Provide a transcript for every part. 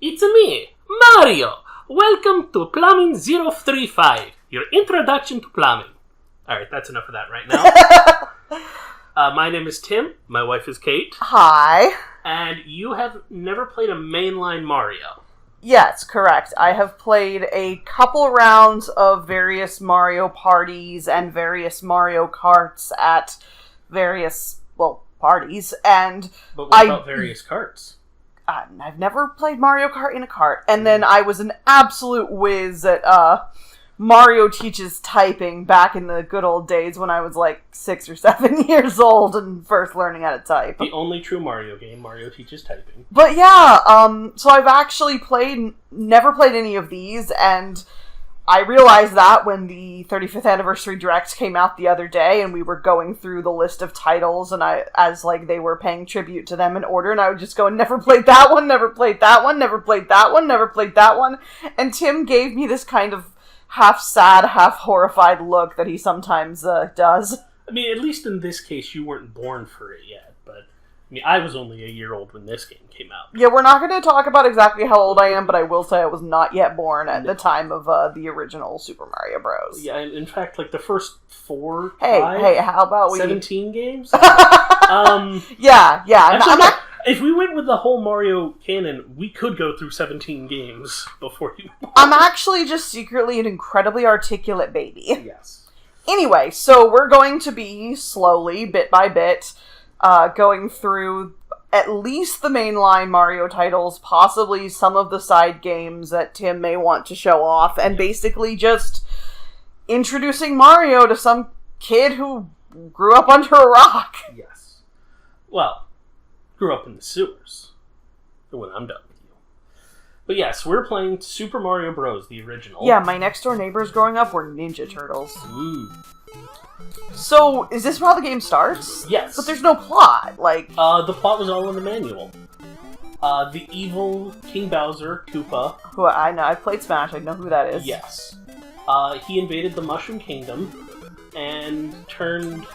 It's me, Mario! Welcome to Plumbing 035, your introduction to plumbing. Alright, that's enough of that right now. My name is Tim, my wife is Kate. Hi. And you have never played a mainline Mario. Yes, correct. I have played a couple rounds of various Mario parties and various Mario Karts at various, parties, and But what about various carts? I've never played Mario Kart in a cart, and then I was an absolute whiz at Mario Teaches Typing back in the good old days when I was like 6 or 7 years old and first learning how to type. The only true Mario game, Mario Teaches Typing. But yeah, so I've actually never played any of these, and I realized that when the 35th Anniversary Direct came out the other day, and we were going through the list of titles, and they were paying tribute to them in order, and I would just go, never played that one, never played that one, never played that one, never played that one, and Tim gave me this kind of half-sad, half-horrified look that he sometimes does. I mean, at least in this case, you weren't born for it yet, but I was only a year old when this game came out. Yeah, we're not going to talk about exactly how old I am, but I will say I was not yet born at the time of the original Super Mario Bros. Yeah, in fact, like the first 4, Hey, how about 17 games? Yeah. Actually, if we went with the whole Mario canon, we could go through 17 games before you... I'm actually just secretly an incredibly articulate baby. Yes. Anyway, so we're going to be slowly, bit by bit, going through at least the mainline Mario titles, possibly some of the side games that Tim may want to show off, and basically just introducing Mario to some kid who grew up under a rock. Yes. Well, grew up in the sewers. When I'm done with you. But yes, we're playing Super Mario Bros., the original. Yeah, my next door neighbors growing up were Ninja Turtles. Ooh. So, is this how the game starts? Yes. But there's no plot, like... the plot was all in the manual. The evil King Bowser, Koopa... Who I know, I've played Smash, I know who that is. Yes. He invaded the Mushroom Kingdom and turned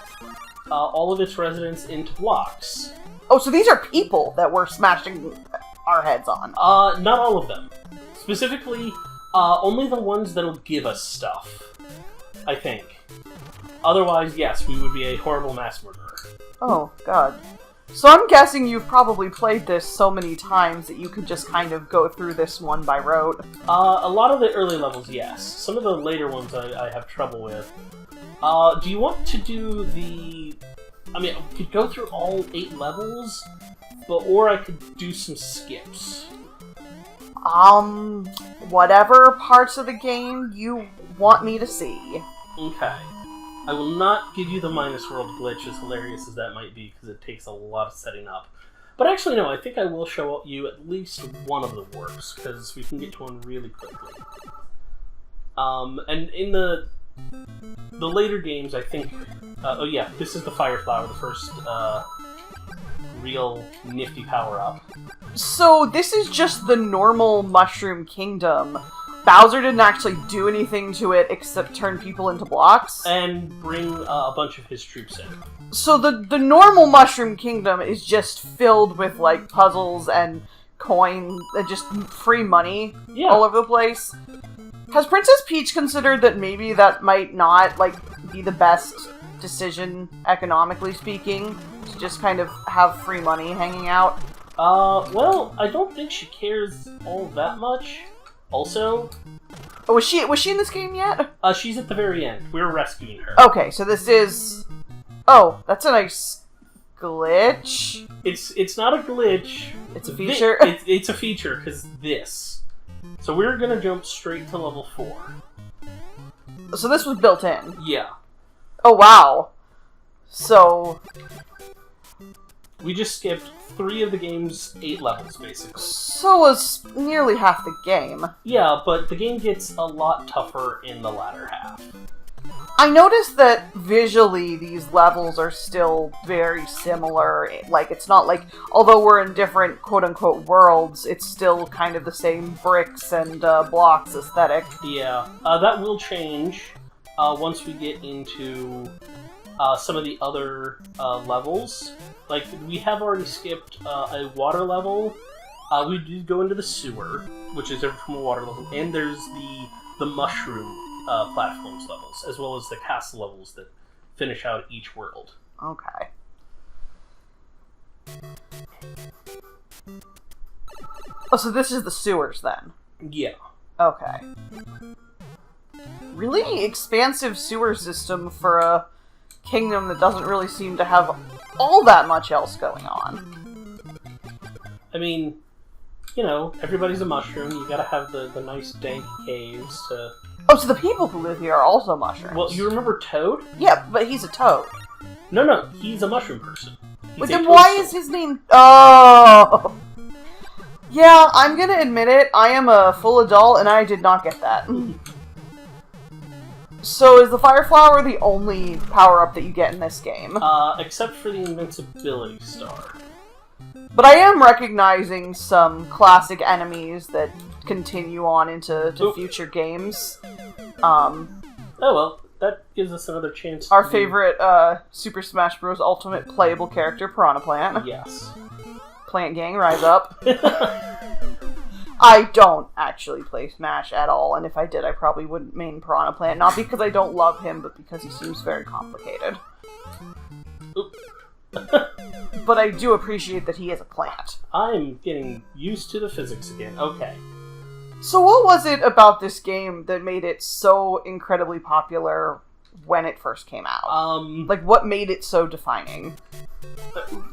all of its residents into blocks. Oh, so these are people that we're smashing our heads on. Not all of them. Specifically, only the ones that'll give us stuff, I think. Otherwise, yes, we would be a horrible mass murderer. Oh, God. So I'm guessing you've probably played this so many times that you could just kind of go through this one by rote. A lot of the early levels, yes. Some of the later ones I have trouble with. Do you want to do the... I could go through all 8 levels, or I could do some skips. Whatever parts of the game you want me to see. Okay. I will not give you the Minus World glitch, as hilarious as that might be, because it takes a lot of setting up. But actually, no, I think I will show you at least one of the warps, because we can get to one really quickly. And in the later games, I think... oh yeah, this is the Fire Flower, the first real nifty power-up. So this is just the normal Mushroom Kingdom. Bowser didn't actually do anything to it except turn people into blocks? And bring a bunch of his troops in. So the normal Mushroom Kingdom is just filled with, like, puzzles and coins and just free money all over the place. Has Princess Peach considered that maybe that might not, like, be the best decision, economically speaking, to just kind of have free money hanging out? Well, I don't think she cares all that much. Also... Oh, was she in this game yet? She's at the very end. We're rescuing her. Okay, so this is... Oh, that's a nice glitch. It's not a glitch. It's a feature? It's a feature, because this. So we're gonna jump straight to level 4. So this was built in? Yeah. Oh, wow. So... We just skipped 3 of the game's 8 levels, basically. So was nearly half the game. Yeah, but the game gets a lot tougher in the latter half. I noticed that visually these levels are still very similar. Like, it's not like, although we're in different quote-unquote worlds, it's still kind of the same bricks and blocks aesthetic. Yeah, that will change once we get into some of the other levels. Like, we have already skipped a water level We did go into the sewer, which is different from a water level, and there's the mushroom platforms levels, as well as the castle levels that finish out each world. Okay. Oh, so this is the sewers, then? Yeah. Okay. Really expansive sewer system for a kingdom that doesn't really seem to have all that much else going on. I mean, you know, everybody's a mushroom. You gotta have the nice dank caves to... Oh, so the people who live here are also mushrooms. Well, you remember Toad? Yeah, but he's a toad. No, he's a mushroom person. But then why is his name... Oh! Yeah, I'm gonna admit it, I am a full adult and I did not get that. So is the Fire Flower the only power-up that you get in this game? Except for the Invincibility Star. But I am recognizing some classic enemies that continue on into future games. Oh well, that gives us another chance Our favorite Super Smash Bros. Ultimate playable character, Piranha Plant. Yes. Plant Gang, rise up. I don't actually play Smash at all, and if I did, I probably wouldn't main Piranha Plant. Not because I don't love him, but because he seems very complicated. But I do appreciate that he is a plant. I'm getting used to the physics again. Okay. So what was it about this game that made it so incredibly popular when it first came out? Like, what made it so defining?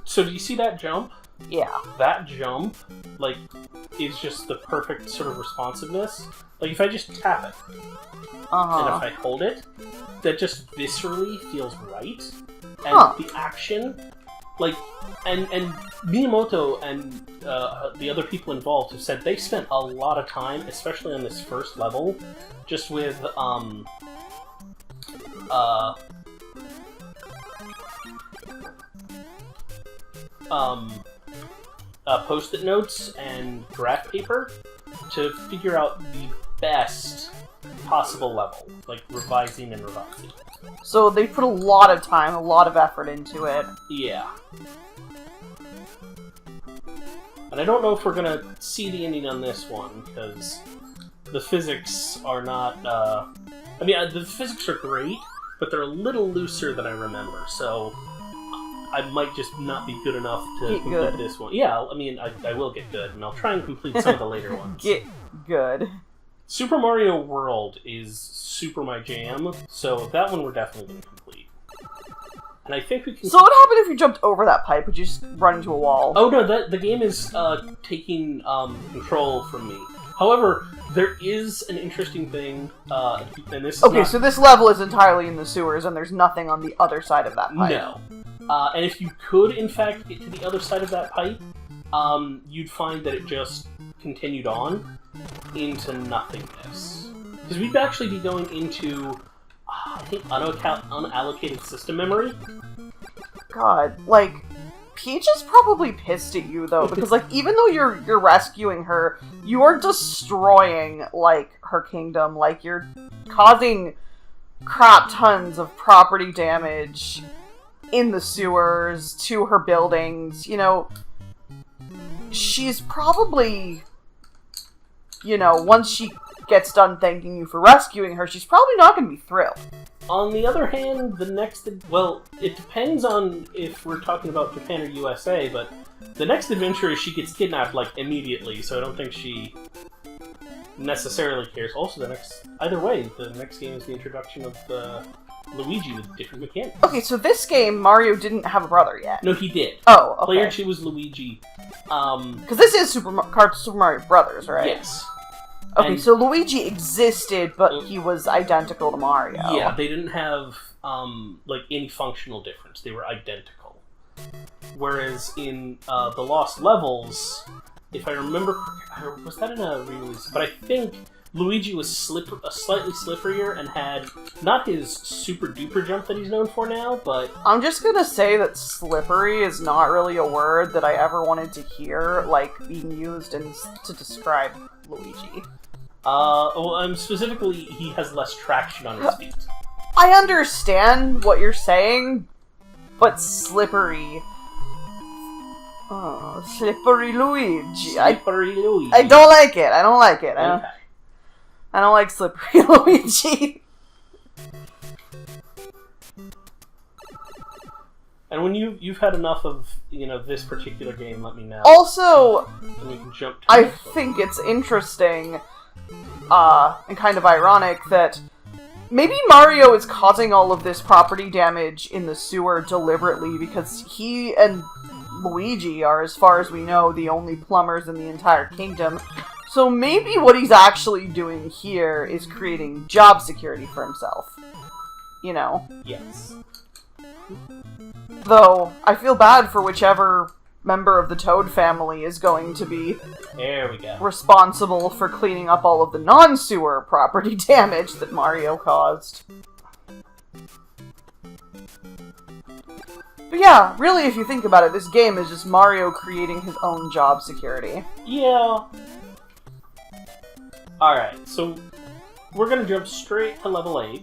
So do you see that jump? Yeah. That jump, like, is just the perfect sort of responsiveness. Like, if I just tap it, and if I hold it, that just viscerally feels right. And the action, like, and Miyamoto and the other people involved have said they spent a lot of time, especially on this first level, just with, post-it notes and graph paper to figure out the best possible level, like revising and revising. So they put a lot of time, a lot of effort into it. Yeah. And I don't know if we're gonna see the ending on this one, because the physics are not, I mean, the physics are great, but they're a little looser than I remember, so I might just not be good enough to complete this one. Yeah, I mean, I will get good, and I'll try and complete some of the later ones. Get good. Super Mario World is super my jam, so that one we're definitely going to complete. And I think we can... So what happened if you jumped over that pipe? Would you just run into a wall? Oh no, the game is taking control from me. However, there is an interesting thing, and this is okay, so this level is entirely in the sewers, and there's nothing on the other side of that pipe. No. And if you could, in fact, get to the other side of that pipe, you'd find that it just continued on into nothingness. Because we'd actually be going into, I think, unallocated system memory. God, like, Peach is probably pissed at you, though, because, like, even though you're rescuing her, you are destroying, like, her kingdom. Like, you're causing crap tons of property damage in the sewers, to her buildings, you know. She's probably, you know, once she gets done thanking you for rescuing her, she's probably not going to be thrilled. On the other hand, the next... Well, it depends on if we're talking about Japan or USA, but the next adventure is she gets kidnapped, like, immediately, so I don't think she necessarily cares. Also, either way, the next game is the introduction of Luigi with different mechanics. Okay, so this game, Mario didn't have a brother yet. No, he did. Oh, okay. Player 2 was Luigi. Because this is Super Mario Brothers, right? Yes. Okay, and, so Luigi existed, but he was identical to Mario. Yeah, they didn't have, like, any functional difference. They were identical. Whereas in the Lost Levels, if I remember, was that in a re-release? But I think Luigi was slightly slipperier and had not his super duper jump that he's known for now, but... I'm just gonna say that slippery is not really a word that I ever wanted to hear, like, being used to describe Luigi. Well, specifically, he has less traction on his feet. I understand what you're saying, but slippery... Oh, Slippery Luigi. Slippery Luigi. I don't like it. I don't like it. Okay. I don't like Slippery Luigi. And when you've had enough of, this particular game, let me know. Also, and we can jump to I the next one. think it's interesting, and kind of ironic that maybe Mario is causing all of this property damage in the sewer deliberately because he and Luigi are, as far as we know, the only plumbers in the entire kingdom. So maybe what he's actually doing here is creating job security for himself. Yes. Though, I feel bad for whichever member of the Toad family is going to be There we go. responsible for cleaning up all of the non-sewer property damage that Mario caused. But yeah, really, if you think about it, this game is just Mario creating his own job security. Yeah. Alright, so we're gonna jump straight to level 8.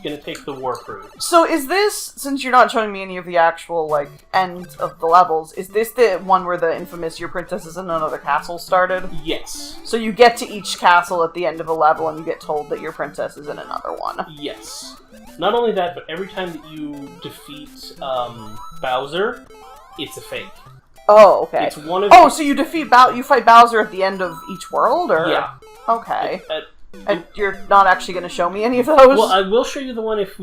Gonna take the warp route. So is this, since you're not showing me any of the actual, end of the levels, is this the one where the infamous Your Princess is in Another Castle started? Yes. So you get to each castle at the end of a level and you get told that your princess is in another one. Yes. Not only that, but every time that you defeat Bowser, it's a fake. Oh, okay. It's one of Oh, so you you fight Bowser at the end of each world, or? Yeah. Okay. And you're not actually going to show me any of those? Well, I will show you the one if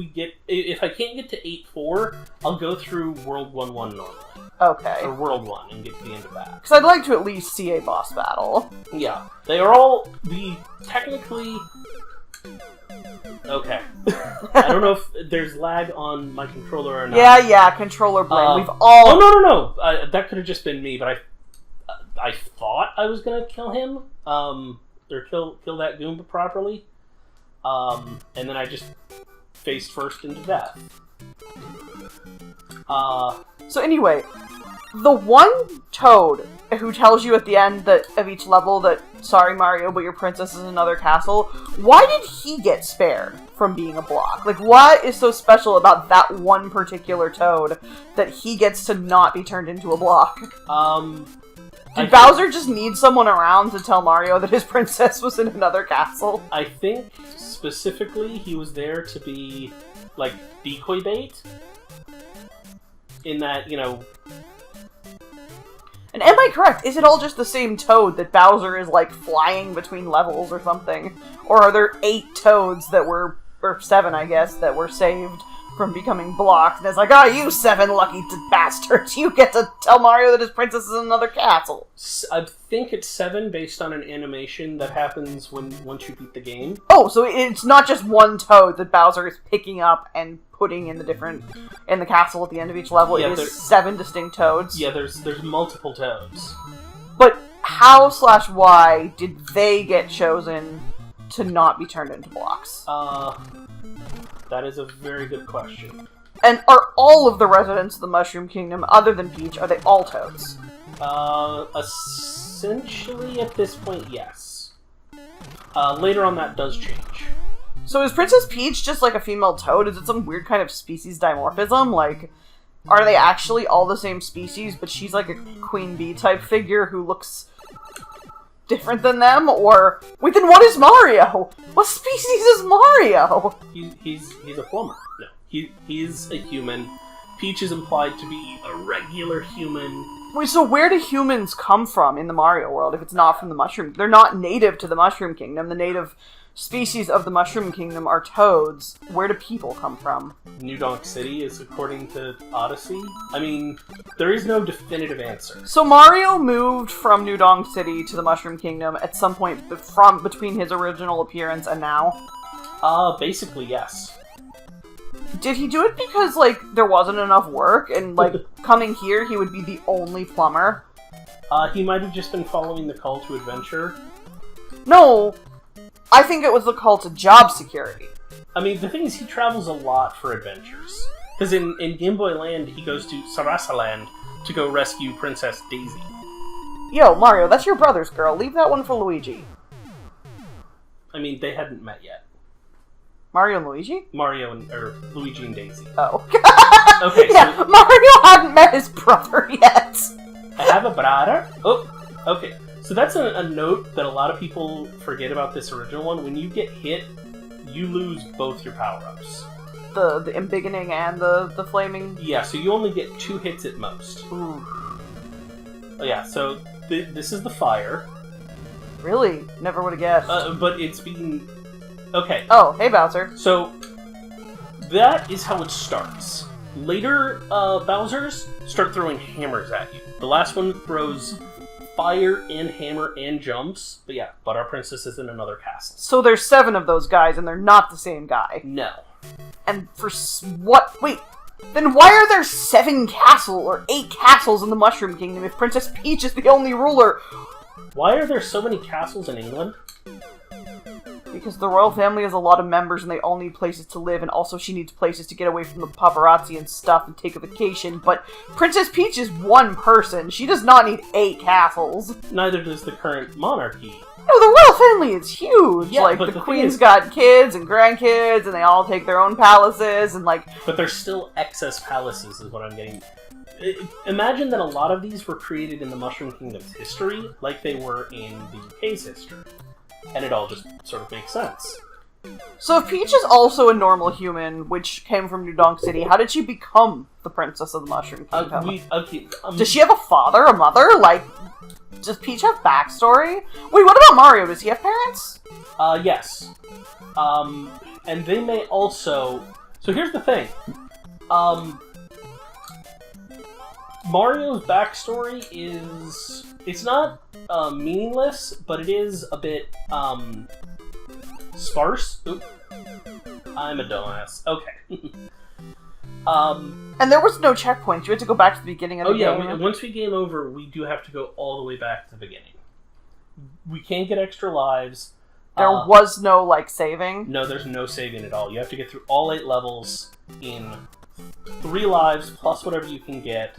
I can't get to 8-4, I'll go through World 1-1 normally. Okay. Or World 1 and get to the end of that. Because I'd like to at least see a boss battle. Yeah. They are all technically... Okay. I don't know if there's lag on my controller or not. Yeah, controller blame. We've all... Oh, no. That could have just been me, but I thought I was going to kill him. Or kill that Goomba properly. And then I just faced first into death. So anyway, the one Toad who tells you at the end of each level that, sorry Mario, but your princess is in another castle, why did he get spared from being a block? What is so special about that one particular Toad that he gets to not be turned into a block? Did Bowser just need someone around to tell Mario that his princess was in another castle? I think, specifically, he was there to be, decoy bait. In that, And am I correct? Is it all just the same Toad that Bowser is, flying between levels or something? Or are there 8 Toads that were, or 7, I guess, that were saved from becoming blocks, and it's you 7 lucky bastards, you get to tell Mario that his princess is in another castle. I think it's 7 based on an animation that happens once you beat the game. Oh, so it's not just one Toad that Bowser is picking up and putting in the castle at the end of each level. Yeah, it is 7 distinct Toads. Yeah, there's multiple Toads. But how/why did they get chosen to not be turned into blocks? That is a very good question. And are all of the residents of the Mushroom Kingdom, other than Peach, are they all Toads? Essentially at this point, yes. Later on that does change. So is Princess Peach just a female Toad? Is it some weird kind of species dimorphism? Are they actually all the same species, but she's a Queen Bee type figure who looks different than them? Or, wait, then what is Mario? What species is Mario? He's a plumber. No, he's a human. Peach is implied to be a regular human. Wait, so where do humans come from in the Mario world if it's not from the Mushroom? They're not native to the Mushroom Kingdom. The native species of the Mushroom Kingdom are Toads. Where do people come from? New Donk City is according to Odyssey. I mean, there is no definitive answer. So Mario moved from New Donk City to the Mushroom Kingdom at some point between his original appearance and now? Basically, yes. Did he do it because, there wasn't enough work, and, coming here, he would be the only plumber? He might have just been following the call to adventure. No, I think it was the call to job security. I mean, the thing is, he travels a lot for adventures. Because in Game Boy Land, he goes to Sarasa Land to go rescue Princess Daisy. Yo, Mario, that's your brother's girl. Leave that one for Luigi. I mean, they hadn't met yet. Mario and Luigi? Luigi and Daisy. Oh. Okay, yeah, so... Mario hadn't met his brother yet. I have a brother. Oh, okay. So that's a note that a lot of people forget about this original one. When you get hit, you lose both your power-ups. The embiggening and the flaming? Yeah, so you only get 2 hits at most. Ooh. Oh, yeah, so this is the fire. Really? Never would have guessed. But it's being... Okay. Oh, hey, Bowser. So, that is how it starts. Later, Bowsers start throwing hammers at you. The last one throws fire and hammer and jumps. But yeah, but our princess is in another castle. So there's 7 of those guys, and they're not the same guy. No. And for what? Wait, then why are there 7 castles or 8 castles in the Mushroom Kingdom if Princess Peach is the only ruler? Why are there so many castles in England? Because the royal family has a lot of members and they all need places to live, and also she needs places to get away from the paparazzi and stuff and take a vacation. But Princess Peach is one person. She does not need 8 castles. Neither does the current monarchy. No, the royal family is huge. Yeah, like, but the the queen's thing is- got kids and grandkids, and they all take their own palaces, and like... But there's still excess palaces, is what I'm getting. Imagine that a lot of these were created in the Mushroom Kingdom's history, like they were in the UK's history. And it all just sort of makes sense. So if Peach is also a normal human, which came from New Donk City, how did she become the princess of the Mushroom Kingdom? Does she have a father, a mother? Like, does Peach have backstory? Wait, what about Mario? Does he have parents? Yes. And they may also... So here's the thing. Mario's backstory is... It's not meaningless, but it is a bit sparse. Oop. I'm a dumbass. Okay. And there was no checkpoint. You had to go back to the beginning of the game. Oh yeah, once we game over, we do have to go all the way back to the beginning. We can't get extra lives. There was no, like, saving? No, there's no saving at all. You have to get through all 8 levels in 3 lives, plus whatever you can get.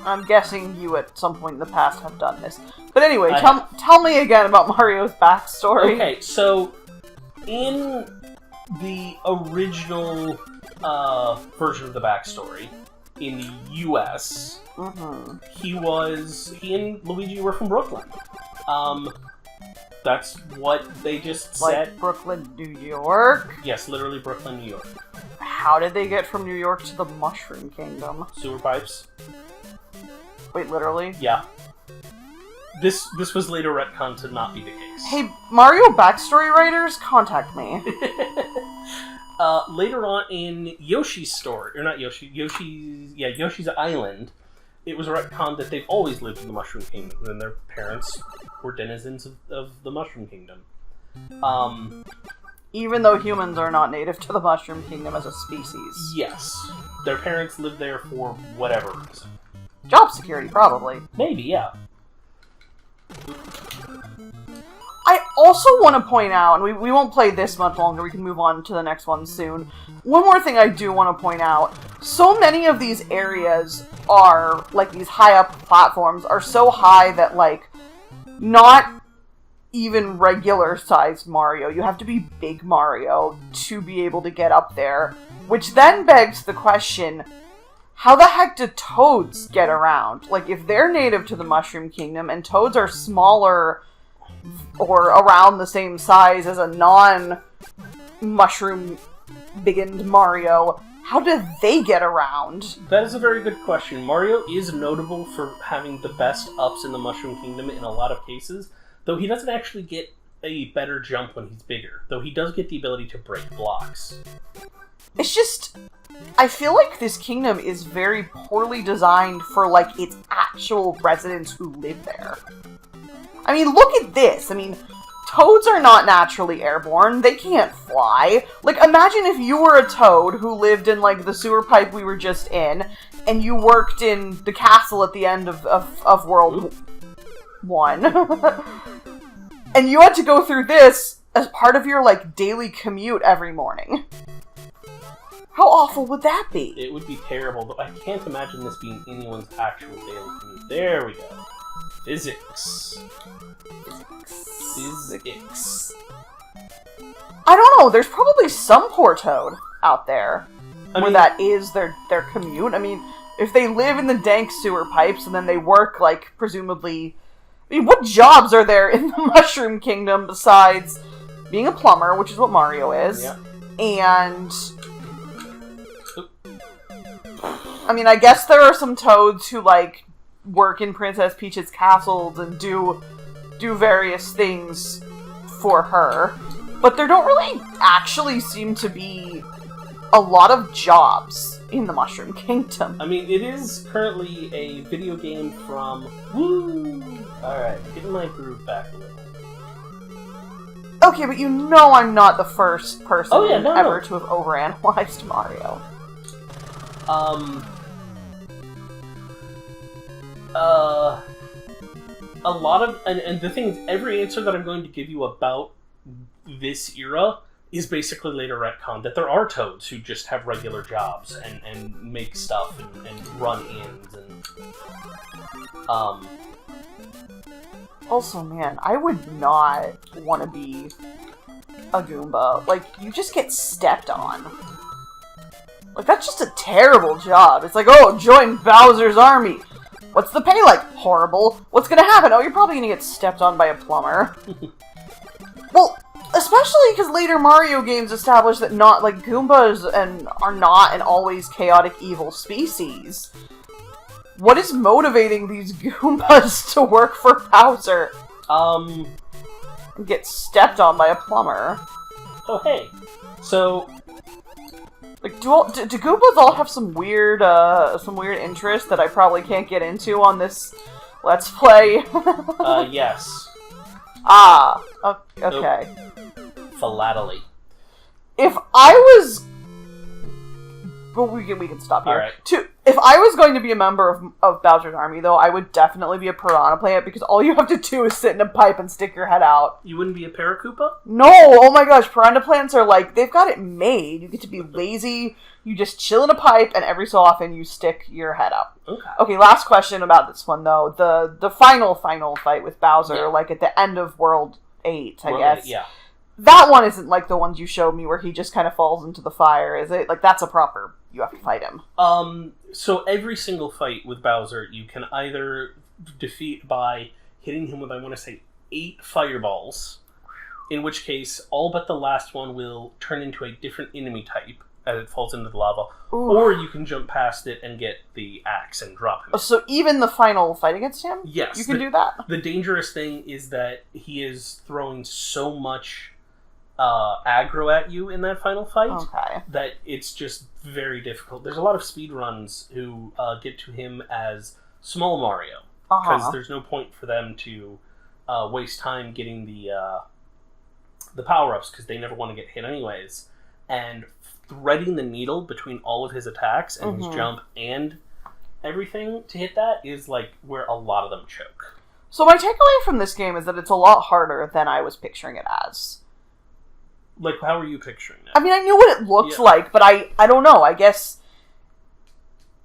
I'm guessing you at some point in the past have done this. But anyway, tell me again about Mario's backstory. Okay, so in the original version of the backstory, in the US, he and Luigi were from Brooklyn. That's what they just said. Like Brooklyn, New York? Yes, literally Brooklyn, New York. How did they get from New York to the Mushroom Kingdom? Sewer pipes. Wait, literally? Yeah. This was later retconned to not be the case. Hey, Mario backstory writers, contact me. Later on in Yoshi's story, or not Yoshi's Island, it was retconned that they've always lived in the Mushroom Kingdom, and their parents were denizens of the Mushroom Kingdom. Even though humans are not native to the Mushroom Kingdom as a species. Yes. Their parents lived there for whatever reason. Job security, probably. Maybe, yeah. I also want to point out, and we won't play this much longer, we can move on to the next one soon. One more thing I do want to point out, so many of these areas are, like, these high-up platforms are so high that, like, not even regular-sized Mario, you have to be big Mario to be able to get up there, which then begs the question, how the heck do toads get around? Like, if they're native to the Mushroom Kingdom and toads are smaller or around the same size as a non-mushroom biggened Mario, how do they get around? That is a very good question. Mario is notable for having the best ups in the Mushroom Kingdom in a lot of cases, though he doesn't actually get a better jump when he's bigger, though he does get the ability to break blocks. It's just... I feel like this kingdom is very poorly designed for, like, its actual residents who live there. I mean, look at this. I mean, toads are not naturally airborne. They can't fly. Like, imagine if you were a toad who lived in, like, the sewer pipe we were just in, and you worked in the castle at the end of World 1. And you had to go through this as part of your, like, daily commute every morning. How awful would that be? It would be terrible, but I can't imagine this being anyone's actual daily commute. There we go. Physics. I don't know, there's probably some poor toad out there where that is their commute. I mean, if they live in the dank sewer pipes and then they work, like, presumably... I mean, what jobs are there in the Mushroom Kingdom besides being a plumber, which is what Mario is, and... I mean, I guess there are some toads who, like, work in Princess Peach's castles and do various things for her, but there don't really actually seem to be a lot of jobs in the Mushroom Kingdom. I mean, it is currently a video game from... Woo! Alright, getting my groove back a little. Okay, but you know I'm not the first person ever no. to have overanalyzed Mario. A lot of... And the thing is, every answer that I'm going to give you about this era is basically later retconned. That there are toads who just have regular jobs and make stuff and run inns and... Also, man, I would not want to be a Goomba. Like, you just get stepped on. Like, that's just a terrible job. It's like, oh, join Bowser's army. What's the pay like? Horrible. What's gonna happen? Oh, you're probably gonna get stepped on by a plumber. Well, especially because later Mario games establish that Goombas are not an always chaotic evil species. What is motivating these Goombas to work for Bowser? And get stepped on by a plumber. Oh, hey. So... Like, do Goombas all have some weird interest that I probably can't get into on this Let's Play? Yes. Ah, okay. Philately. If I was... Well, we can stop here. Alright. If I was going to be a member of Bowser's Army, though, I would definitely be a Piranha Plant, because all you have to do is sit in a pipe and stick your head out. You wouldn't be a Paracoopa? No! Oh my gosh, Piranha Plants are like, they've got it made. You get to be lazy, you just chill in a pipe, and every so often you stick your head out. Okay, last question about this one, though. The final fight with Bowser, like at the end of World 8, I guess. 8, yeah. That one isn't like the ones you showed me where he just kind of falls into the fire, is it? Like, that's a proper, you have to fight him. So every single fight with Bowser, you can either defeat by hitting him with, I want to say, 8 fireballs, in which case, all but the last one will turn into a different enemy type as it falls into the lava, or you can jump past it and get the axe and drop him. So even the final fight against him? Yes. You can do that? The dangerous thing is that he is throwing so much aggro at you in that final fight that it's just very difficult. There's a lot of speedruns who get to him as Small Mario, because there's no point for them to waste time getting the power-ups, because they never want to get hit anyways, and threading the needle between all of his attacks and his jump and everything to hit that is like where a lot of them choke. So my takeaway from this game is that it's a lot harder than I was picturing it as. Like, how are you picturing it? I mean, I knew what it looked like, but I don't know. I guess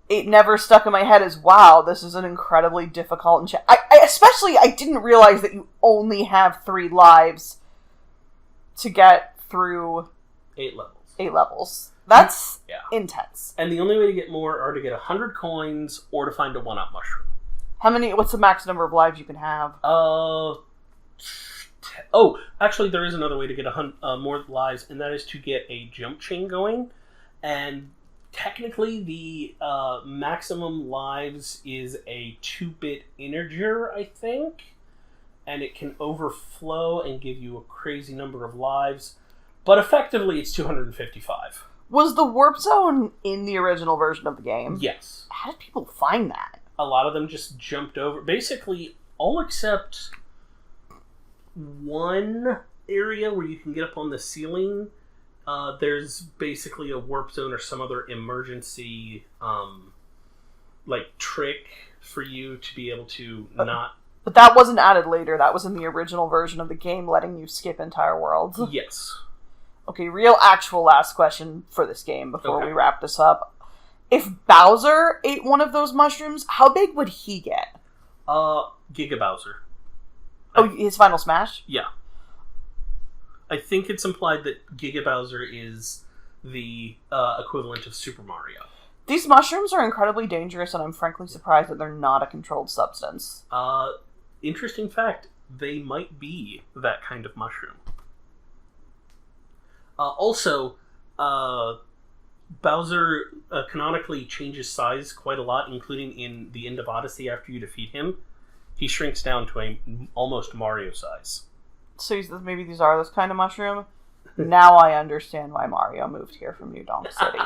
it never stuck in my head as, wow, this is an incredibly difficult and I didn't realize that you only have 3 lives to get through 8 levels. 8 levels. That's intense. And the only way to get more are to get 100 coins or to find a 1-up mushroom. What's the max number of lives you can have? Actually, there is another way to get more lives, and that is to get a jump chain going. And technically, the maximum lives is a 2-bit integer, I think. And it can overflow and give you a crazy number of lives. But effectively, it's 255. Was the warp zone in the original version of the game? Yes. How did people find that? A lot of them just jumped over. Basically, all except one area where you can get up on the ceiling. There's basically a warp zone or some other emergency trick for you to be able to not... But that wasn't added later. That was in the original version of the game, letting you skip entire worlds. Yes. Okay, real actual last question for this game before we wrap this up. If Bowser ate one of those mushrooms, how big would he get? Giga Bowser. His final smash? Yeah. I think it's implied that Giga Bowser is the equivalent of Super Mario. These mushrooms are incredibly dangerous, and I'm frankly surprised that they're not a controlled substance. Interesting fact, they might be that kind of mushroom. Also, Bowser canonically changes size quite a lot, including in the end of Odyssey after you defeat him. He shrinks down to a almost Mario size. So maybe these are this kind of mushroom? Now I understand why Mario moved here from New Donk City.